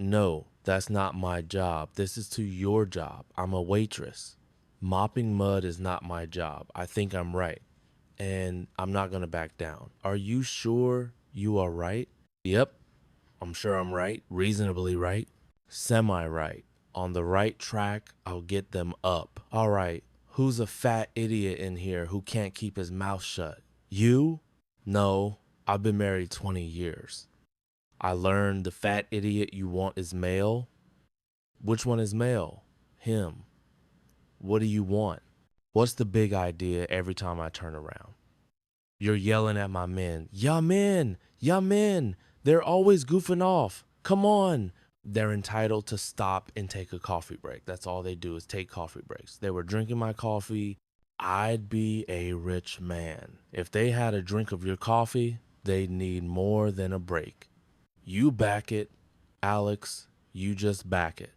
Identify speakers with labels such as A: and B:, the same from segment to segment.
A: No, that's not my job. This is to your job. I'm a waitress. Mopping mud is not my job. I think I'm right. And I'm not gonna back down. Are you sure you are right? Yep, I'm sure I'm right. Reasonably right. Semi right. On the right track, I'll get them up. All right, who's a fat idiot in here who can't keep his mouth shut? You? No, I've been married 20 years. I learned the fat idiot you want is male. Which one is male? Him. What do you want? What's the big idea every time I turn around? You're yelling at my men. Ya men! Ya men! They're always goofing off. Come on! They're entitled to stop and take a coffee break. That's all they do is take coffee breaks. They were drinking my coffee. I'd be a rich man. If they had a drink of your coffee, they'd need more than a break. You back it, Alex. You just back it.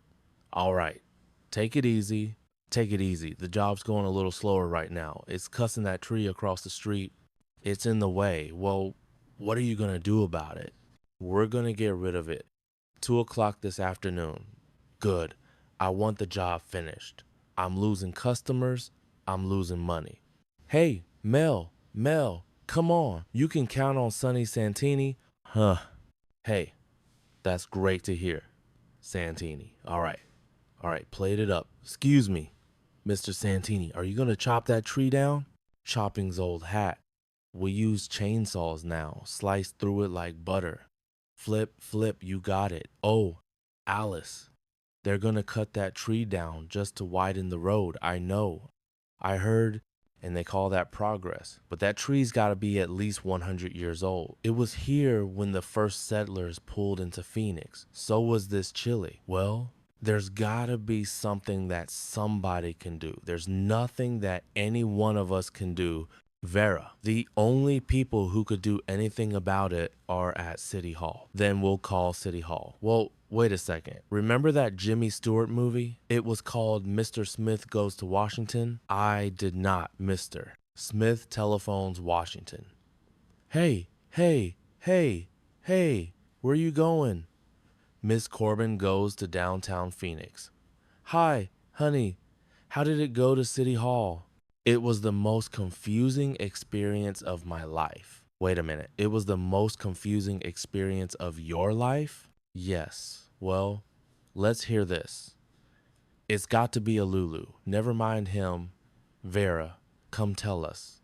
A: All right. Take it easy. Take it easy. The job's going a little slower right now. It's cussing that tree across the street. It's in the way. Well, what are you going to do about it? We're going to get rid of it. 2 o'clock this afternoon. Good. I want the job finished. I'm losing customers. I'm losing money. Hey, Mel, come on. You can count on Sonny Santini. Huh. Hey, that's great to hear. Santini. All right, played it up. Excuse me, Mr. Santini, are you going to chop that tree down? Chopping's old hat. We use chainsaws now. Slice through it like butter. Flip, you got it. Oh, Alice, they're going to cut that tree down just to widen the road. I know. I heard, and they call that progress. But that tree's got to be at least 100 years old. It was here when the first settlers pulled into Phoenix. So was this Chile. Well, there's got to be something that somebody can do. There's nothing that any one of us can do. Vera, the only people who could do anything about it are at City Hall. Then we'll call City Hall. Well, wait a second. Remember that Jimmy Stewart movie? It was called Mr. Smith Goes to Washington. I did not, Mr. Smith telephones Washington. Hey, where you going? Miss Corbin goes to downtown Phoenix. Hi, honey. How did it go to City Hall? It was the most confusing experience of my life. Wait a minute. It was the most confusing experience of your life? Yes. Well, let's hear this. It's got to be a Lulu. Never mind him. Vera, come tell us.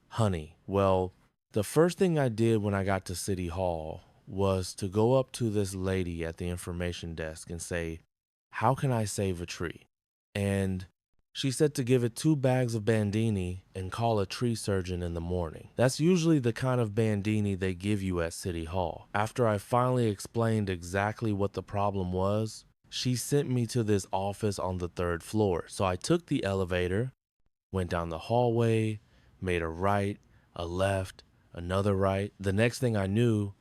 A: Honey, well, the first thing I did when I got to City Hall was to go up to this lady at the information desk and say, how can I save a tree? And she said to give it 2 bags of bandini and call a tree surgeon in the morning. That's usually the kind of bandini they give you at City Hall. After I finally explained exactly what the problem was, she sent me to this office on the 3rd floor. So I took the elevator, went down the hallway, made a right, a left, another right. The next thing I knew,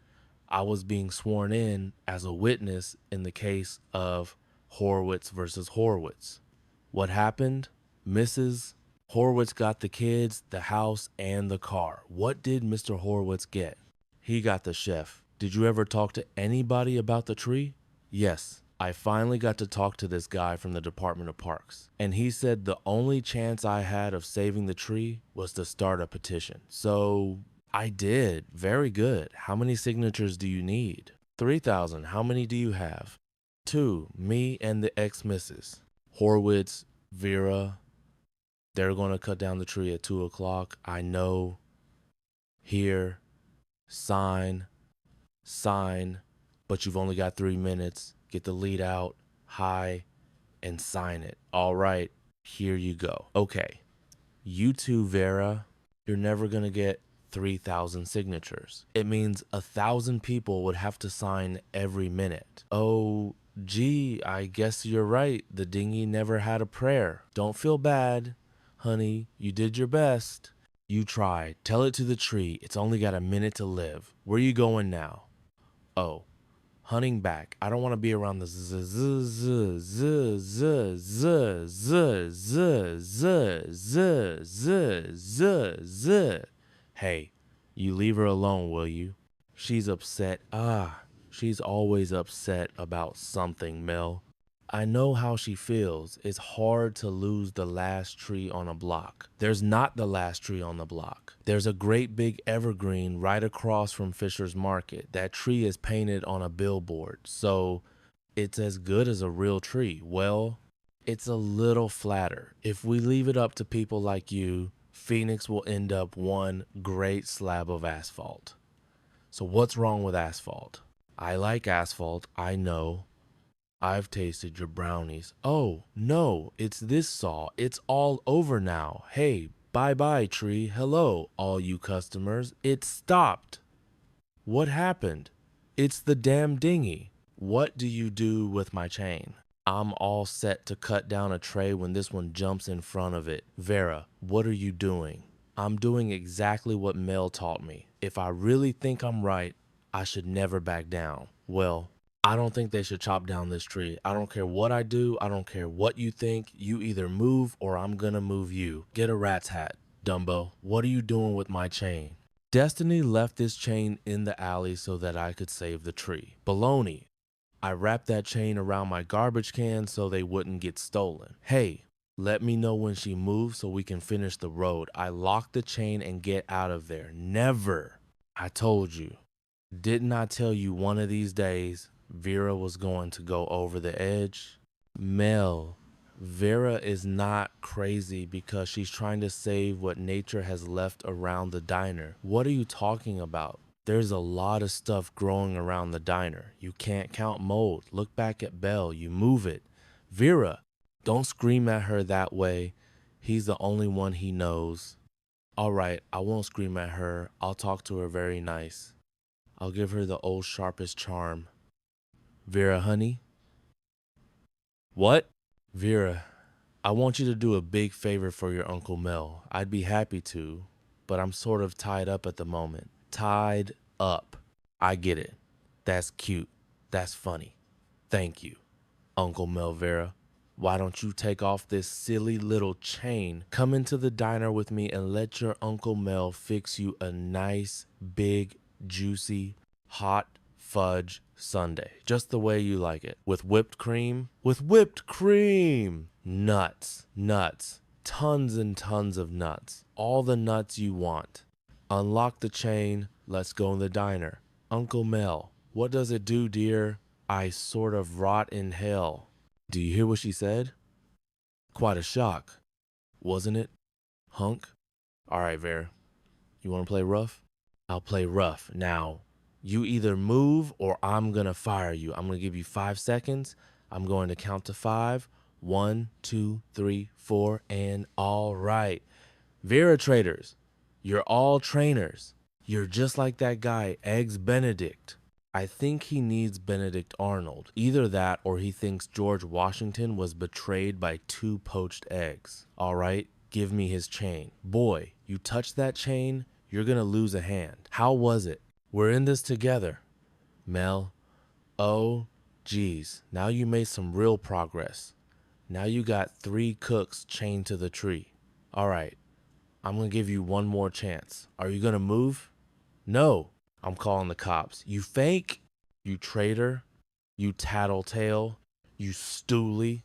A: I was being sworn in as a witness in the case of Horowitz versus Horowitz. What happened? Mrs. Horowitz got the kids, the house, and the car. What did Mr. Horowitz get? He got the chef. Did you ever talk to anybody about the tree? Yes. I finally got to talk to this guy from the Department of Parks. And he said the only chance I had of saving the tree was to start a petition. So I did. Very good. How many signatures do you need? 3,000. How many do you have? 2. Me and the ex-missus. Horowitz, Vera, they're going to cut down the tree at 2 o'clock. I know. Here. Sign. But you've only got 3 minutes. Get the lead out. Hi. And sign it. All right. Here you go. Okay. You two, Vera, you're never going to get 3,000 signatures. It means 1,000 people would have to sign every minute. Oh, gee, I guess you're right. The dinghy never had a prayer. Don't feel bad, honey. You did your best. You tried. Tell it to the tree. It's only got a minute to live. Where you going now? Oh, hunting back. I don't want to be around the Hey, you leave her alone, will you? She's upset. She's always upset about something, Mel. I know how she feels. It's hard to lose the last tree on a block. There's not the last tree on the block. There's a great big evergreen right across from Fisher's Market. That tree is painted on a billboard, so it's as good as a real tree. Well, it's a little flatter. If we leave it up to people like you, Phoenix will end up one great slab of asphalt. So what's wrong with asphalt? I like asphalt, I know. I've tasted your brownies. Oh, no, it's this saw. It's all over now. Hey, bye-bye, tree. Hello, all you customers. It stopped. What happened? It's the damn dinghy. What do you do with my chain? I'm all set to cut down a tray when this one jumps in front of it. Vera, what are you doing? I'm doing exactly what Mel taught me. If I really think I'm right, I should never back down. Well, I don't think they should chop down this tree. I don't care what I do. I don't care what you think. You either move or I'm gonna move you. Get a rat's hat, Dumbo. What are you doing with my chain? Destiny left this chain in the alley so that I could save the tree. Baloney. I wrapped that chain around my garbage can so they wouldn't get stolen. Hey, let me know when she moves so we can finish the road. I lock the chain and get out of there. Never. I told you. Didn't I tell you one of these days Vera was going to go over the edge? Mel, Vera is not crazy because she's trying to save what nature has left around the diner. What are you talking about? There's a lot of stuff growing around the diner. You can't count mold. Look back at Belle. You move it. Vera, don't scream at her that way. He's the only one he knows. All right, I won't scream at her. I'll talk to her very nice. I'll give her the old sharpest charm. Vera, honey? What? Vera, I want you to do a big favor for your Uncle Mel. I'd be happy to, but I'm sort of tied up at the moment. Tied up. I get it. That's cute. That's funny. Thank you, Uncle Mel. Vera, why don't you take off this silly little chain, come into the diner with me, and let your Uncle Mel fix you a nice, big, juicy, hot fudge sundae, just the way you like it. With whipped cream? With whipped cream! Nuts, nuts, tons and tons of nuts. All the nuts you want. Unlock the chain, let's go in the diner. Uncle Mel, what does it do, dear? I sort of rot in hell. Do you hear what she said? Quite a shock, wasn't it, hunk? All right, Vera, you want to play rough? I'll play rough. Now, you either move or I'm going to fire you. I'm going to give you 5 seconds. I'm going to count to 5. 1, 2, 3, 4, and all right. Vera traders, you're all trainers. You're just like that guy, Eggs Benedict. I think he needs Benedict Arnold. Either that or he thinks George Washington was betrayed by 2 poached eggs. All right, give me his chain. Boy, you touch that chain, you're gonna lose a hand. How was it? We're in this together. Mel, oh, geez, now you made some real progress. Now you got 3 cooks chained to the tree. All right, I'm gonna give you one more chance. Are you gonna move? No, I'm calling the cops. You fake, you traitor, you tattletale, you stoolie.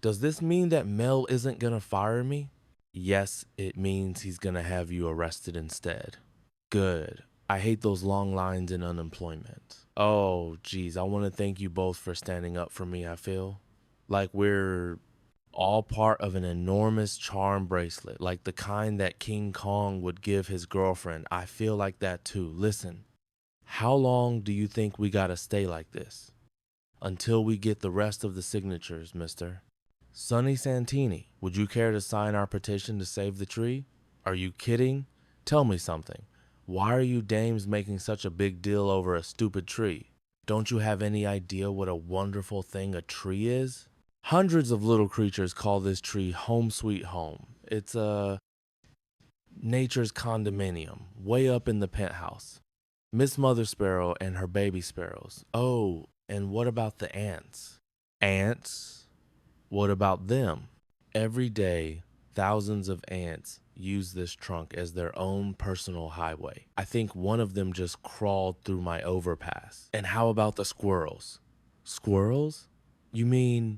A: Does this mean that Mel isn't gonna fire me? Yes, it means he's gonna have you arrested instead. Good. I hate those long lines in unemployment. Oh, geez, I want to thank you both for standing up for me, I feel. Like we're all part of an enormous charm bracelet, like the kind that King Kong would give his girlfriend. I feel like that too. Listen, how long do you think we gotta stay like this? Until we get the rest of the signatures, mister. Sonny Santini, would you care to sign our petition to save the tree? Are you kidding? Tell me something. Why are you dames making such a big deal over a stupid tree? Don't you have any idea what a wonderful thing a tree is? Hundreds of little creatures call this tree home sweet home. It's nature's condominium, way up in the penthouse. Miss Mother Sparrow and her baby sparrows. Oh, and what about the ants? Ants? What about them? Every day, thousands of ants use this trunk as their own personal highway. I think one of them just crawled through my overpass. And how about the squirrels? Squirrels? You mean